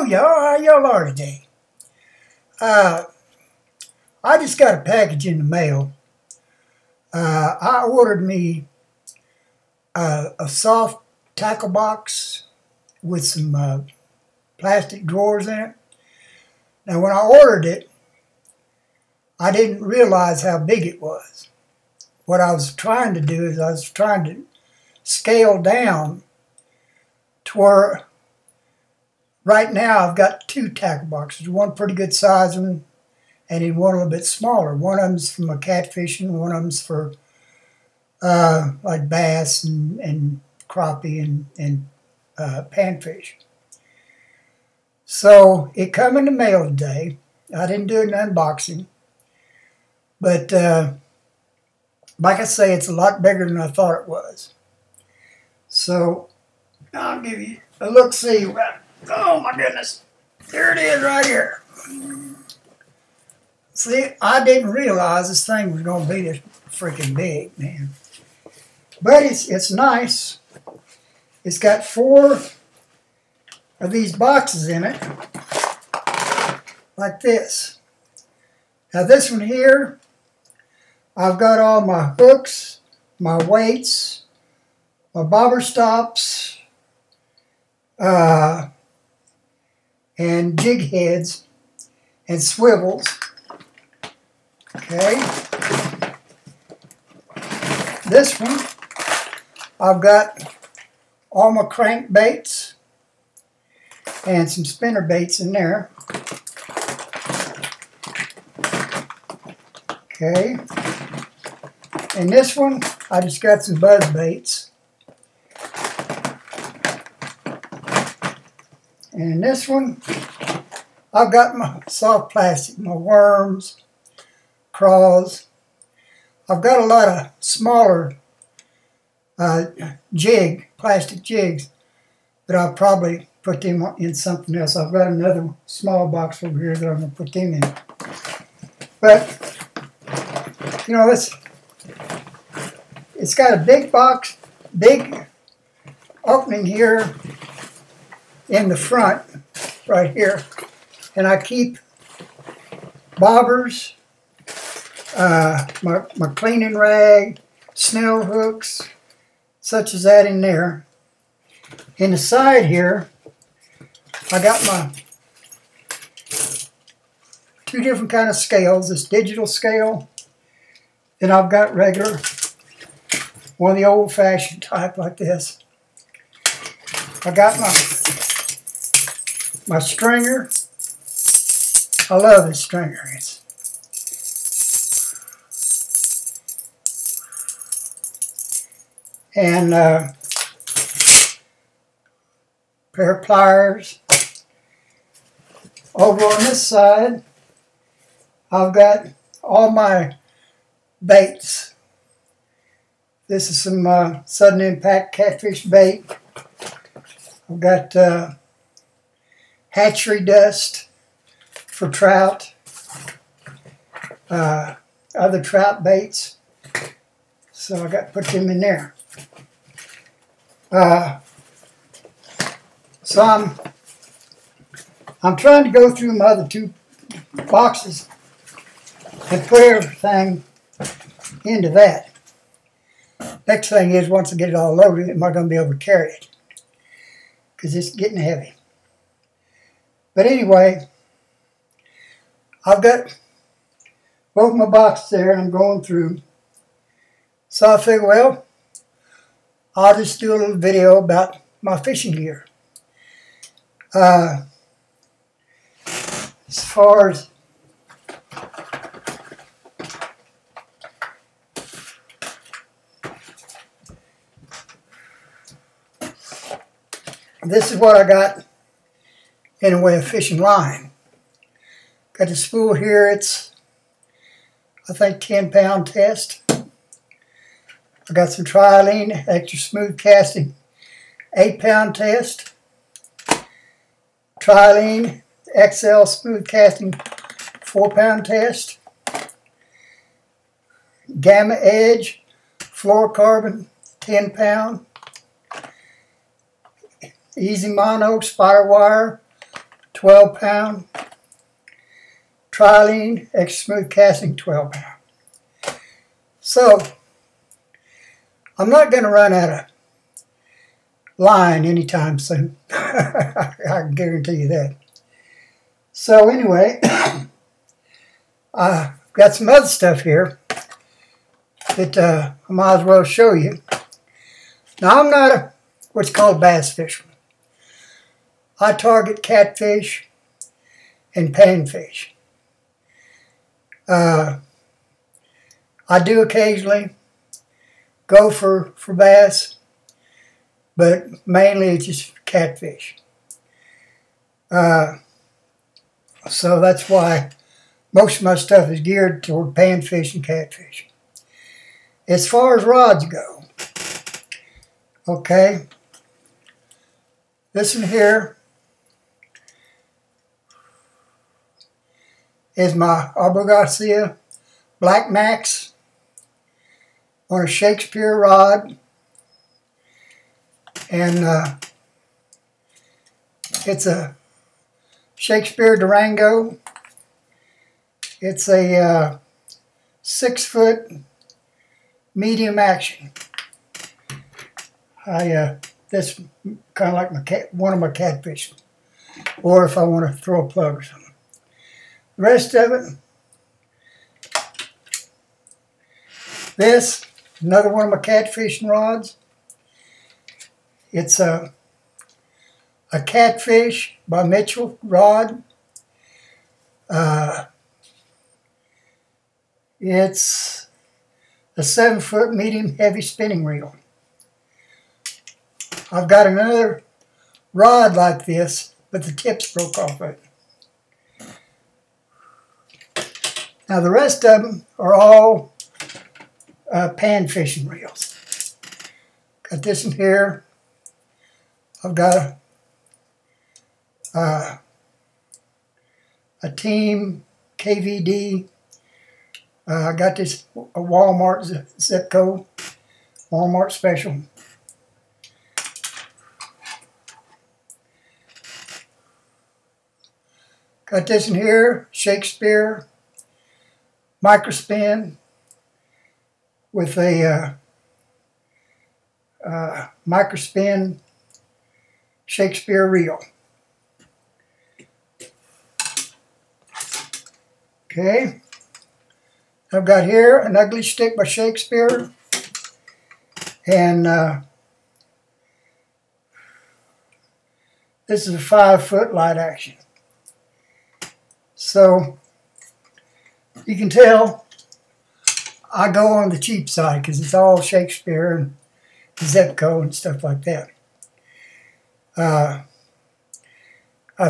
y'all. How y'all are today? I just got a package in the mail. I ordered me a soft tackle box with some plastic drawers in it. Now, when I ordered it, I didn't realize how big it was. What I was trying to do is I was trying to scale down to where right now I've got two tackle boxes, one pretty good size and then one a little bit smaller. One of them's for my catfishing, one of them's for like bass and crappie and panfish. So it come in the mail today. I didn't do an unboxing, but like I say, it's a lot bigger than I thought it was. So I'll give you a look-see. Oh my goodness, there it is right here. See, I didn't realize this thing was going to be this freaking big, man. But it's nice. It's got 4 of these boxes in it, like this. Now this one here, I've got all my hooks, my weights, my bobber stops, and jig heads and swivels. Okay. This one, I've got all my crankbaits and some spinner baits in there. Okay. And this one, I just got some buzz baits. And in this one, I've got my soft plastic, my worms, craws. I've got a lot of smaller plastic jigs, but I'll probably put them in something else. I've got another small box over here that I'm going to put them in. But, you know, it's got a big box, big opening here in the front, right here. And I keep bobbers, my cleaning rag, snell hooks, such as that in there. In the side here, I got my 2 different kind of scales. This digital scale, then I've got regular, one of the old-fashioned type like this. I got my stringer. I love this stringer. And pair of pliers. Over on this side, I've got all my baits. This is some sudden impact catfish bait. I've got hatchery dust for trout, other trout baits. So I got to put them in there. So I'm trying to go through my other 2 boxes and put everything into that. Next thing is, once I get it all loaded, am I going to be able to carry it? Because it's getting heavy. But anyway, I've got both my boxes there and I'm going through. So I figured, well, I'll just do a little video about my fishing gear. As far as this is what I got in the way of fishing line. Got the spool here, it's I think 10-pound test. I got some trilene, extra smooth casting, 8-pound test. Trilene XL smooth casting, 4-pound test. Gamma Edge fluorocarbon, 10-pound. Easy Mono spider wire, 12-pound. Trilene extra smooth casting, 12-pound. So I'm not going to run out of line anytime soon. I can guarantee you that. So anyway, I've got some other stuff here that I might as well show you. Now, I'm not a what's called bass fisherman. I target catfish and panfish. I do occasionally go for bass, but mainly it's just catfish. So that's why most of my stuff is geared toward panfish and catfish. As far as rods go, okay, this one here is my Abu Garcia Black Max on a Shakespeare rod, and it's a Shakespeare Durango. It's a 6-foot medium action. That's kind of like one of my catfish, or if I want to throw a plug or something. The rest of it, this, another one of my catfishing rods. It's a Catfish by Mitchell rod. It's a 7-foot medium heavy spinning reel. I've got another rod like this, but the tips broke off of it. Now the rest of them are all pan fishing reels. Got this one here. I've got a Team KVD. I got this a Walmart Zipco, Walmart special. Got this in here, Shakespeare microspin with a microspin Shakespeare reel. Okay, I've got here an ugly stick by Shakespeare, and this is a 5-foot light action. So you can tell I go on the cheap side because it's all Shakespeare and Zipco and stuff like that. I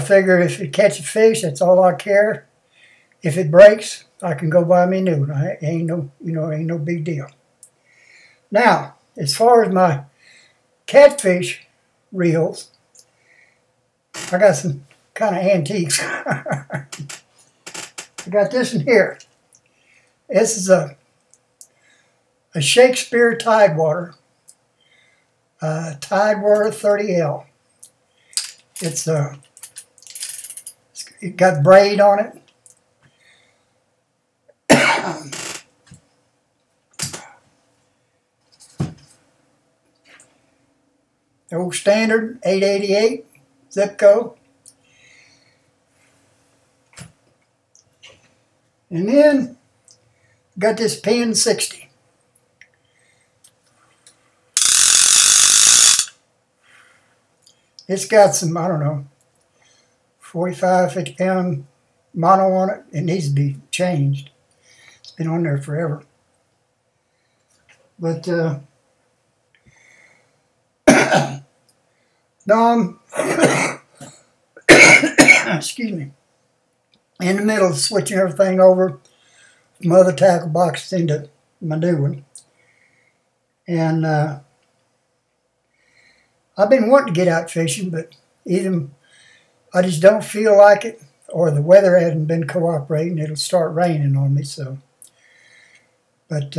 figure if it catches fish, that's all I care. If it breaks, I can go buy me new. It ain't no big deal. Now, as far as my catfish reels, I got some kind of antiques. I got this one here. This is a Shakespeare Tidewater, Tidewater 30L. It got braid on it. The old standard 888 Zipco. And then got this Pin 60. It's got some, I don't know, 45, 50 pound mono on it. It needs to be changed. It's been on there forever. But no, I'm excuse me, in the middle of switching everything over from other tackle boxes into my new one. And I've been wanting to get out fishing, but either I just don't feel like it, or the weather hasn't been cooperating. It'll start raining on me, so. But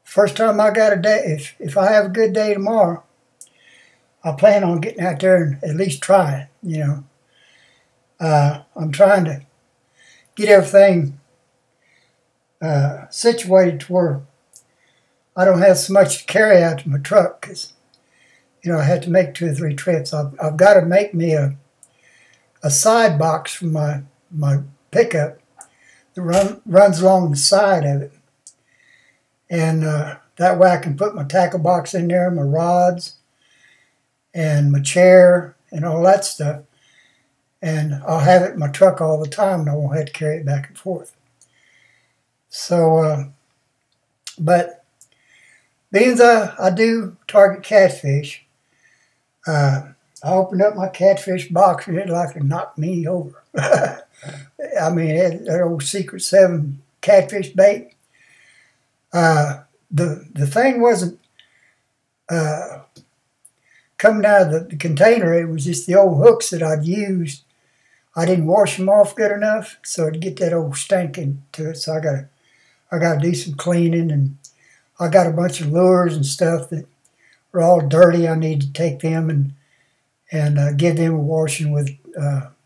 first time I got a day, if I have a good day tomorrow, I plan on getting out there and at least try it, I'm trying to get everything situated to where I don't have so much to carry out to my truck, because I had to make 2 or 3 trips. I've got to make me a side box for my pickup that runs along the side of it, and that way I can put my tackle box in there, my rods, and my chair, and all that stuff. And I'll have it in my truck all the time, and I won't have to carry it back and forth. So, but being I do target catfish, I opened up my catfish box and it like to knock me over. I mean, that old Secret 7 catfish bait. The thing wasn't coming out of the container. It was just the old hooks that I'd used. I didn't wash them off good enough, so it'd get that old stink into it. So I got to do some cleaning, and I got a bunch of lures and stuff that were all dirty. I need to take them and give them a washing with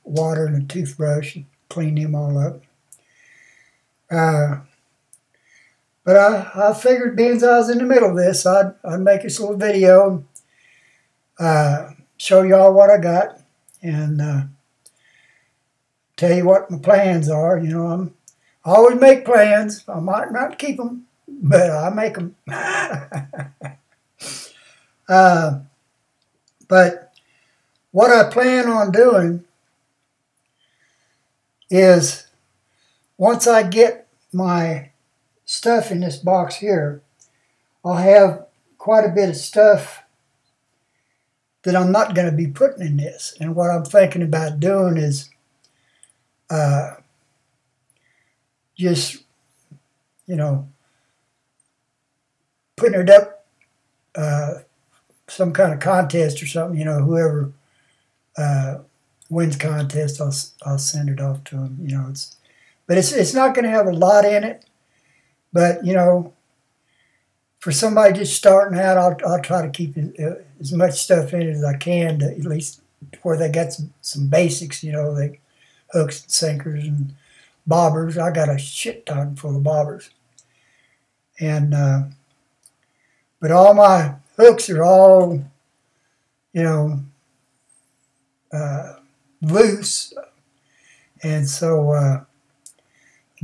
water and a toothbrush and clean them all up. But I figured, being I was in the middle of this, I'd make this little video, show y'all what I got, and tell you what my plans are. I always make plans. I might not keep them, but I make them. But what I plan on doing is, once I get my stuff in this box here, I'll have quite a bit of stuff that I'm not going to be putting in this. And what I'm thinking about doing is just, putting it up, some kind of contest or something. Whoever wins contest, I'll send it off to them. But it's not going to have a lot in it. But for somebody just starting out, I'll try to keep as much stuff in it as I can, to at least where they got some basics. Like hooks and sinkers and bobbers. I got a shit ton full of bobbers, and but all my hooks are all loose, and so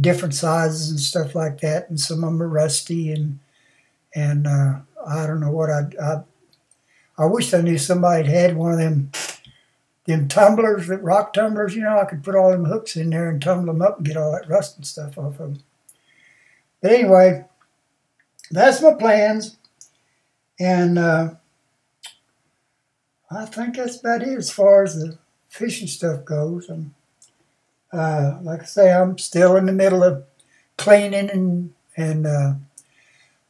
different sizes and stuff like that, and some of them are rusty, and I don't know what I wish I knew somebody had one of them tumblers, rock tumblers. I could put all them hooks in there and tumble them up and get all that rust and stuff off of them. But anyway, that's my plans, and I think that's about it as far as the fishing stuff goes. Like I say, I'm still in the middle of cleaning, and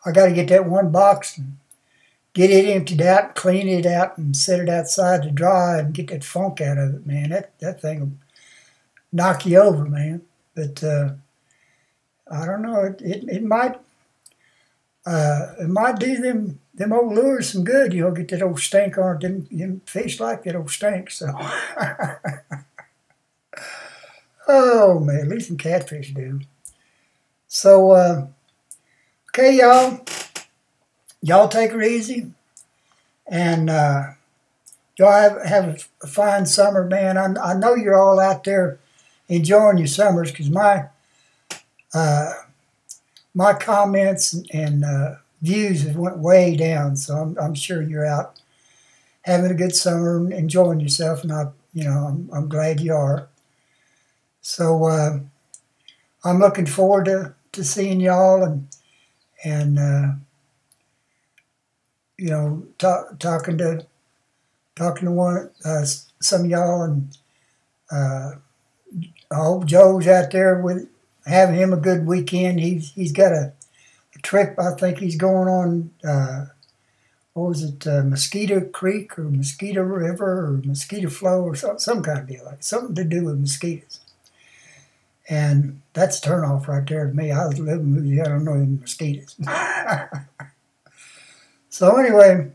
I got to get that one box and get it emptied out, clean it out, and set it outside to dry and get that funk out of it, man. That thing will knock you over, man. But I don't know. It might do them old lures some good. Get that old stink on it. Them fish like that old stink. So, oh man, at least some catfish do. So, okay, y'all. Y'all take her easy, and y'all have a fine summer, man. I know you're all out there enjoying your summers, because my comments and views have went way down. So I'm sure you're out having a good summer and enjoying yourself, and I'm glad you are. So I'm looking forward to seeing y'all and talking to one some of y'all, and I hope Joe's out there with having him a good weekend. He's got a trip. I think he's going on. What was it? Mosquito Creek or Mosquito River or Mosquito Flow or some kind of deal, like something to do with mosquitoes. And that's a turnoff right there to me. I was living in Louisiana, I don't know any mosquitoes. So anyway,